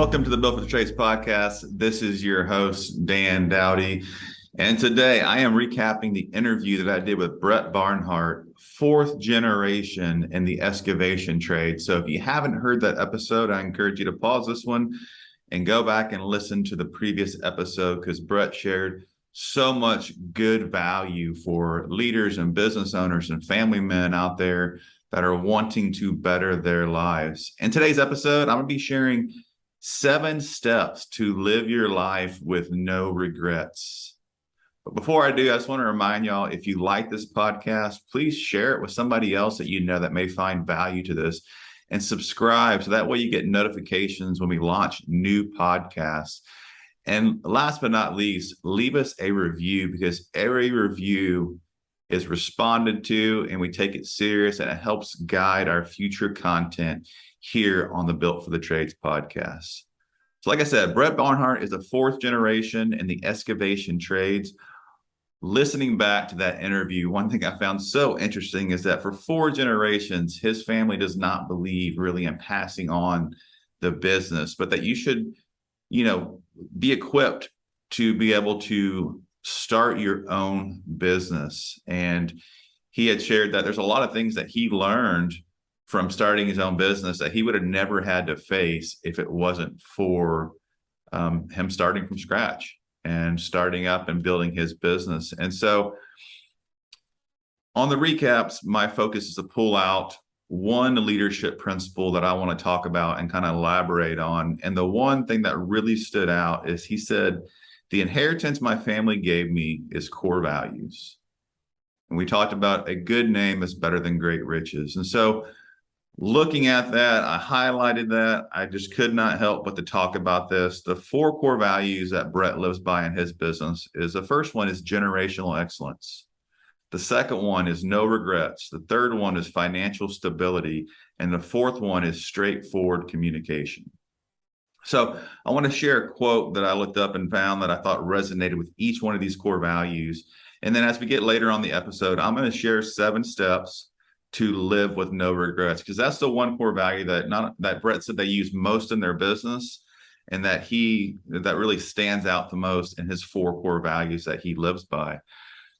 Welcome to the Built for the Trades podcast. This is your host, Dan Dowdy. And today I am recapping the interview that I did with Brett Barnhart, fourth generation in the excavation trade. So if you haven't heard that episode, I encourage you to pause this one and go back and listen to the previous episode because Brett shared so much good value for leaders and business owners and family men out there that are wanting to better their lives. In today's episode, I'm going to be sharing 7 steps to live your life with no regrets. But before I do, I just want to remind y'all, if you like this podcast, please share it with somebody else that you know that may find value to this and subscribe so that way you get notifications when we launch new podcasts. And last but not least, leave us a review because every review is responded to and we take it serious and it helps guide our future content here on the Built for the Trades podcast. So like I said, Brett Barnhart is the 4th generation in the excavation trades. Listening back to that interview, one thing I found so interesting is that for 4 generations, his family does not believe really in passing on the business, but that you should, be equipped to be able to start your own business. And he had shared that there's a lot of things that he learned from starting his own business that he would have never had to face if it wasn't for him starting from scratch and starting up and building his business. And so on the recaps, my focus is to pull out one leadership principle that I want to talk about and kind of elaborate on. And the one thing that really stood out is he said, the inheritance my family gave me is core values. And we talked about a good name is better than great riches. And so looking at that, I highlighted that. I just could not help but to talk about this. The 4 core values that Brett lives by in his business is the first one is generational excellence. The second one is no regrets. The third one is financial stability. And the 4th one is straightforward communication. So I want to share a quote that I looked up and found that I thought resonated with each one of these core values. And then as we get later on the episode, I'm going to share 7 steps to live with no regrets, because that's the one core value that Brett said they use most in their business, and that really stands out the most in his 4 core values that he lives by.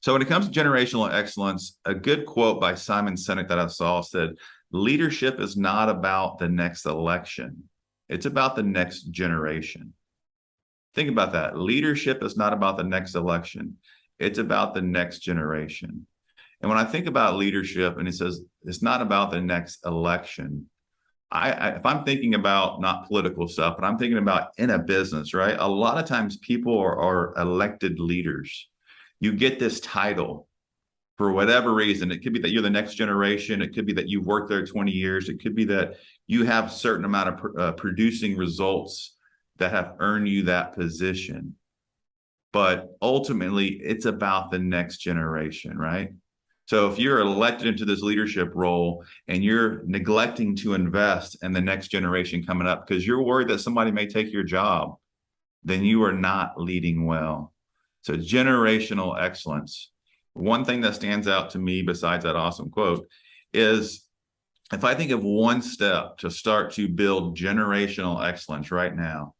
So when it comes to generational excellence, a good quote by Simon Sinek that I saw said, leadership is not about the next election. It's about the next generation. Think about that. Leadership is not about the next election. It's about the next generation. And when I think about leadership and it says it's not about the next election, if I'm thinking about not political stuff, but I'm thinking about in a business, right? A lot of times people are elected leaders. You get this title for whatever reason. It could be that you're the next generation. It could be that you've worked there 20 years. It could be that you have a certain amount of producing results that have earned you that position. But ultimately, it's about the next generation, right? So if you're elected into this leadership role and you're neglecting to invest in the next generation coming up because you're worried that somebody may take your job, then you are not leading well. So generational excellence. One thing that stands out to me besides that awesome quote is if I think of one step to start to build generational excellence right now,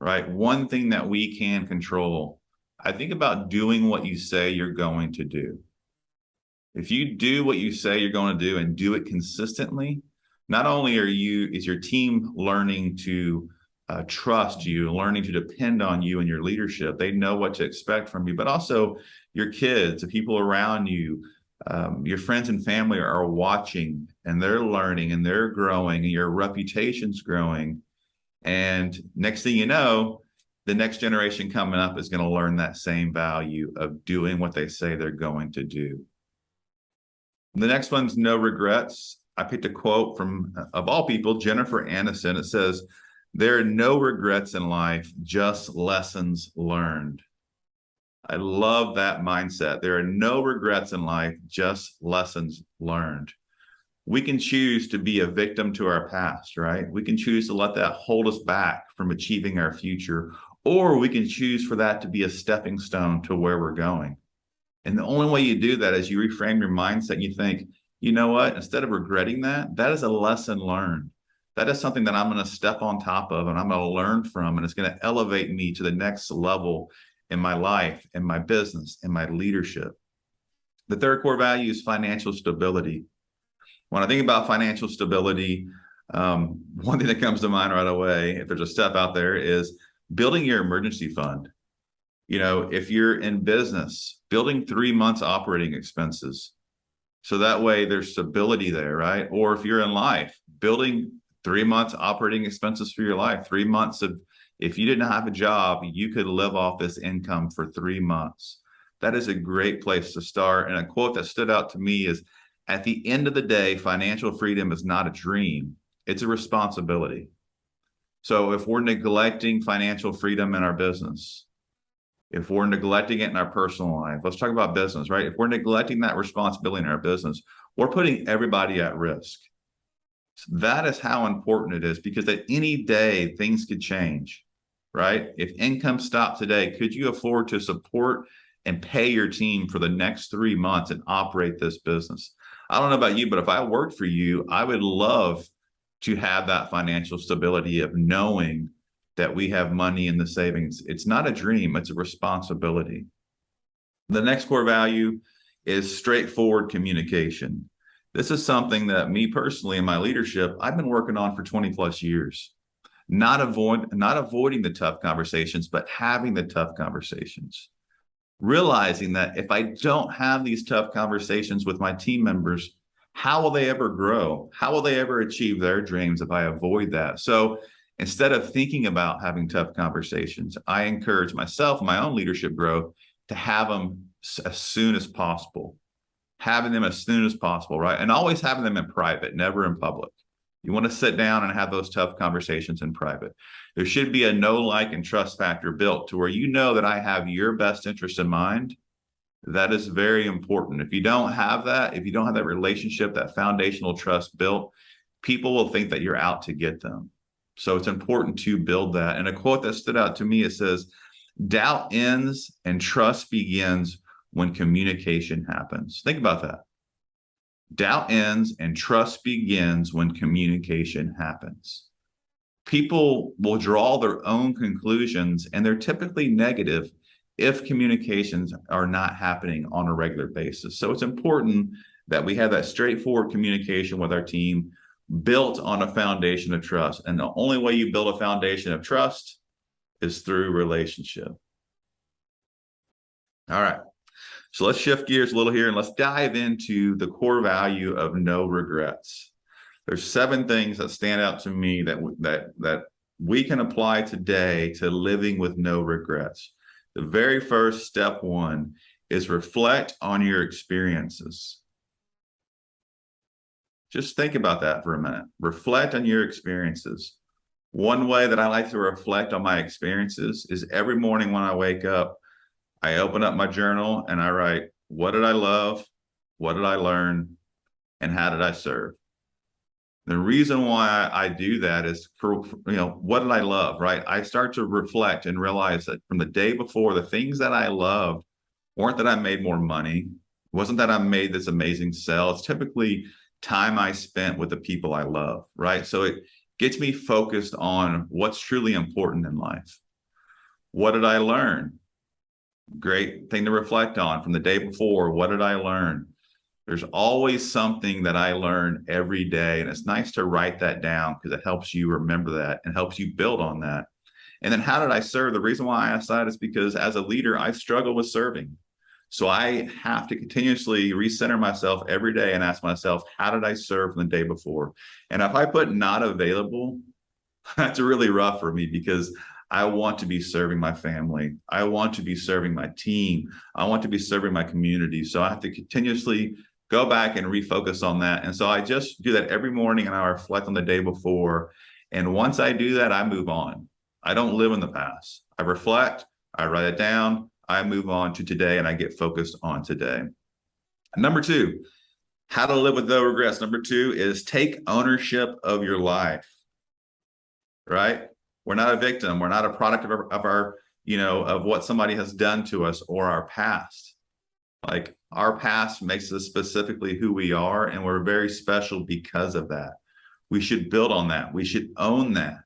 right? One thing that we can control, I think about doing what you say you're going to do. If you do what you say you're going to do and do it consistently, not only is your team learning to trust you, learning to depend on you and your leadership, they know what to expect from you, but also your kids, the people around you, your friends and family are watching and they're learning and they're growing and your reputation's growing. And next thing you know, the next generation coming up is going to learn that same value of doing what they say they're going to do. The next one's no regrets. I picked a quote from, of all people, Jennifer Aniston. It says, there are no regrets in life, just lessons learned. I love that mindset. There are no regrets in life, just lessons learned. We can choose to be a victim to our past, right? We can choose to let that hold us back from achieving our future, or we can choose for that to be a stepping stone to where we're going. And the only way you do that is you reframe your mindset and you think, you know what, instead of regretting that, that is a lesson learned. that is something that I'm going to step on top of and I'm going to learn from, and it's going to elevate me to the next level in my life, in my business, in my leadership. The third core value is financial stability. When I think about financial stability, one thing that comes to mind right away, if there's a step out there, is building your emergency fund. If you're in business, building 3 months operating expenses. So that way there's stability there, right? Or if you're in life, building 3 months operating expenses for your life, 3 months of, if you didn't have a job, you could live off this income for 3 months. That is a great place to start. And a quote that stood out to me is, at the end of the day, financial freedom is not a dream, it's a responsibility. So if we're neglecting financial freedom in our business, if we're neglecting it in our personal life, let's talk about business, right? If we're neglecting that responsibility in our business, we're putting everybody at risk. So that is how important it is, because at any day, things could change, right? If income stopped today, could you afford to support and pay your team for the next 3 months and operate this business? I don't know about you, but if I worked for you, I would love to have that financial stability of knowing that we have money in the savings. It's not a dream, it's a responsibility. The next core value is straightforward communication. This is something that me personally in my leadership, I've been working on for 20 plus years. Not avoiding the tough conversations, but having the tough conversations. Realizing that if I don't have these tough conversations with my team members, how will they ever grow? How will they ever achieve their dreams if I avoid that? So instead of thinking about having tough conversations, I encourage myself, my own leadership growth, to have them as soon as possible. Having them as soon as possible, right? And always having them in private, never in public. You want to sit down and have those tough conversations in private. There should be a know, like, and trust factor built to where you know that I have your best interest in mind. That is very important. If you don't have that, if you don't have that relationship, that foundational trust built, people will think that you're out to get them. So it's important to build that. And a quote that stood out to me, it says, doubt ends and trust begins when communication happens. Think about that. Doubt ends and trust begins when communication happens. People will draw their own conclusions, and they're typically negative if communications are not happening on a regular basis. So it's important that we have that straightforward communication with our team built on a foundation of trust. And the only way you build a foundation of trust is through relationship. All right. So let's shift gears a little here and let's dive into the core value of no regrets. There's 7 things that stand out to me that we can apply today to living with no regrets. The very first, step 1, is reflect on your experiences. Just think about that for a minute. Reflect on your experiences. One way that I like to reflect on my experiences is every morning when I wake up, I open up my journal and I write, what did I love? What did I learn? And how did I serve? The reason why I do that is for what did I love, right? I start to reflect and realize that from the day before, the things that I loved weren't that I made more money. It wasn't that I made this amazing sale. It's typically time I spent with the people I love, right? So it gets me focused on what's truly important in life. What did I learn? Great thing to reflect on from the day before. What did I learn? There's always something that I learn every day. And it's nice to write that down because it helps you remember that and helps you build on that. And then how did I serve? The reason why I asked that is because as a leader, I struggle with serving. So I have to continuously recenter myself every day and ask myself, how did I serve from the day before? And if I put not available, that's really rough for me because I want to be serving my family. I want to be serving my team. I want to be serving my community. So I have to continuously go back and refocus on that. And so I just do that every morning and I reflect on the day before. And once I do that, I move on. I don't live in the past. I reflect, I write it down, I move on to today, and I get focused on today. Number 2, how to live with no regrets. Number 2 is take ownership of your life, right? We're not a victim. We're not a product of our of what somebody has done to us or our past. Like our past makes us specifically who we are, and we're very special because of that. We should build on that. We should own that.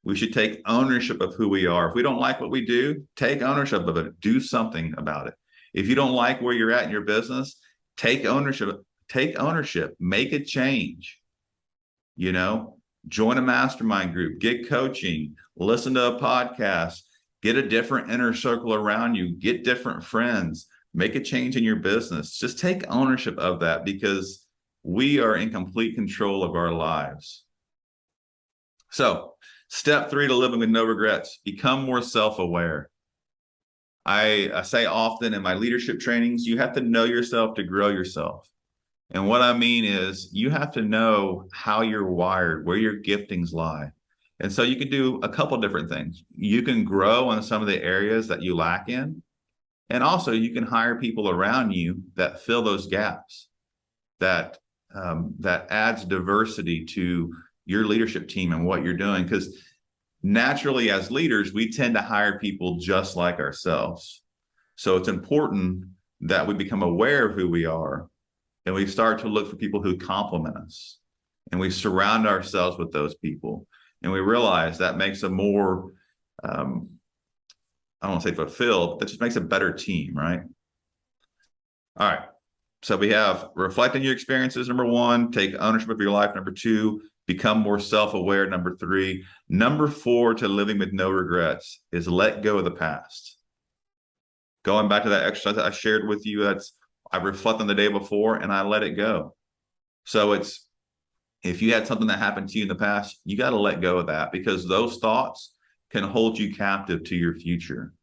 We should take ownership of who we are. If we don't like what we do, take ownership of it. Do something about it. If you don't like where you're at in your business, take ownership. Take ownership. Make a change. Join a mastermind group, get coaching, listen to a podcast, get a different inner circle around you, get different friends, make a change in your business. Just take ownership of that, because we are in complete control of our lives. So, step 3 to living with no regrets: become more self-aware. I say often in my leadership trainings, you have to know yourself to grow yourself. And what I mean is, you have to know how you're wired, where your giftings lie. And so you can do a couple different things. You can grow in some of the areas that you lack in. And also you can hire people around you that fill those gaps, that adds diversity to your leadership team and what you're doing. Because naturally, as leaders, we tend to hire people just like ourselves. So it's important that we become aware of who we are, and we start to look for people who complement us, and we surround ourselves with those people, and we realize that makes a more, I don't want to say fulfilled, that just makes a better team, right? All right. So we have reflect on your experiences, number 1, take ownership of your life, number 2, become more self-aware, number 3. Number 4 to living with no regrets is let go of the past. Going back to that exercise that I shared with you, I reflect on the day before and I let it go. So if you had something that happened to you in the past, you got to let go of that, because those thoughts can hold you captive to your future.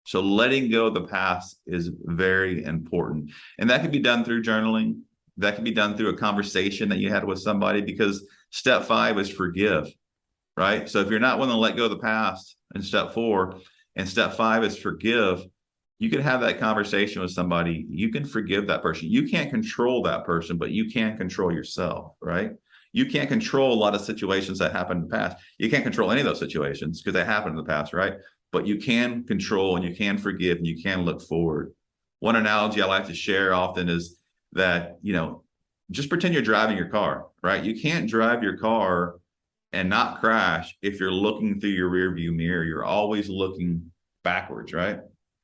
So letting go of the past is very important. And that can be done through journaling. That can be done through a conversation that you had with somebody, because step 5 is forgive, right? So if you're not willing to let go of the past in step 4, and step 5 is forgive, you can have that conversation with somebody. You can forgive that person. You can't control that person, but you can control yourself, right? You can't control a lot of situations that happened in the past. You can't control any of those situations because they happened in the past, right? But you can control, and you can forgive, and you can look forward. One analogy I like to share often is that, just pretend you're driving your car, right? You can't drive your car and not crash if you're looking through your rear view mirror. You're always looking backwards, right?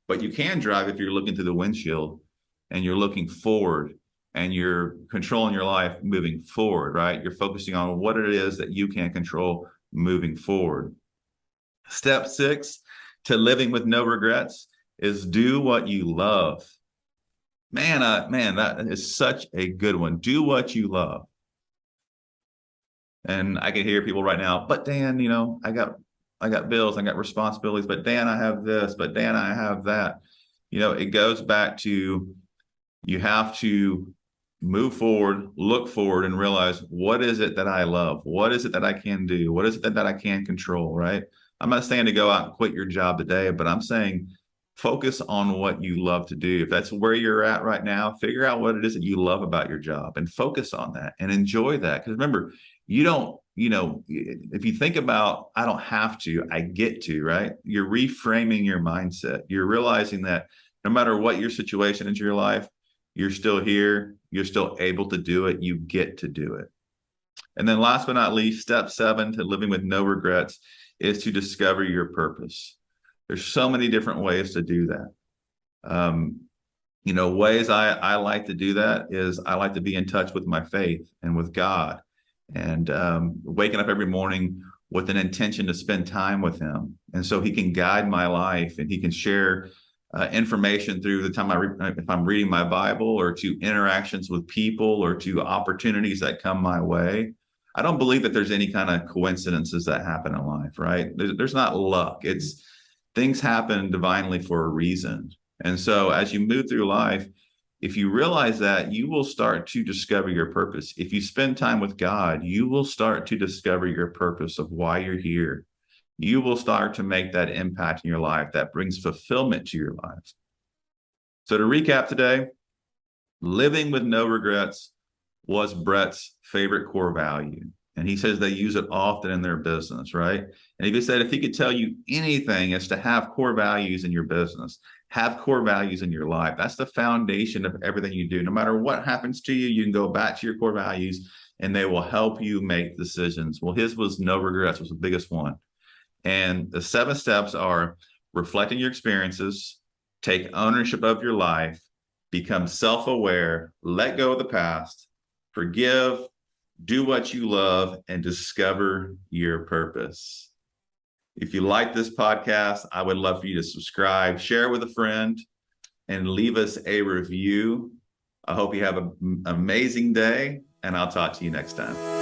But you can drive if you're looking through the windshield and you're looking forward and you're controlling your life moving forward, right? You're focusing on what it is that you can control moving forward. Step 6 to living with no regrets is do what you love. Man, that is such a good one. Do what you love. And I can hear people right now, but Dan, I got bills, I got responsibilities, but Dan, I have this, but Dan, I have that. It goes back to, you have to move forward, look forward, and realize, what is it that I love? What is it that I can do? What is it that I can control, right? I'm not saying to go out and quit your job today, but I'm saying focus on what you love to do. If that's where you're at right now, figure out what it is that you love about your job and focus on that and enjoy that. Because remember, you don't, if you think about, I don't have to, I get to, right? You're reframing your mindset. You're realizing that no matter what your situation is in your life, you're still here. You're still able to do it. You get to do it. And then last but not least, step 7 to living with no regrets is to discover your purpose. There's so many different ways to do that. Ways I like to do that is I like to be in touch with my faith and with God, and waking up every morning with an intention to spend time with him. And so he can guide my life, and he can share information through the time if I'm reading my Bible, or to interactions with people, or to opportunities that come my way. I don't believe that there's any kind of coincidences that happen in life, right? There's not luck. It's things happen divinely for a reason. And so as you move through life, if you realize that, you will start to discover your purpose. If you spend time with God, you will start to discover your purpose of why you're here. You will start to make that impact in your life that brings fulfillment to your life. So to recap today, living with no regrets was Brett's favorite core value. And he says they use it often in their business, right? And he said if he could tell you anything, is to have core values in your business, have core values in your life. That's the foundation of everything you do. No matter what happens to you, you can go back to your core values and they will help you make decisions. Well, his was no regrets, was the biggest one. And the 7 steps are reflecting your experiences, take ownership of your life, become self-aware, let go of the past, forgive, do what you love, and discover your purpose. If you like this podcast, I would love for you to subscribe, share it with a friend, and leave us a review. I hope you have an amazing day, and I'll talk to you next time.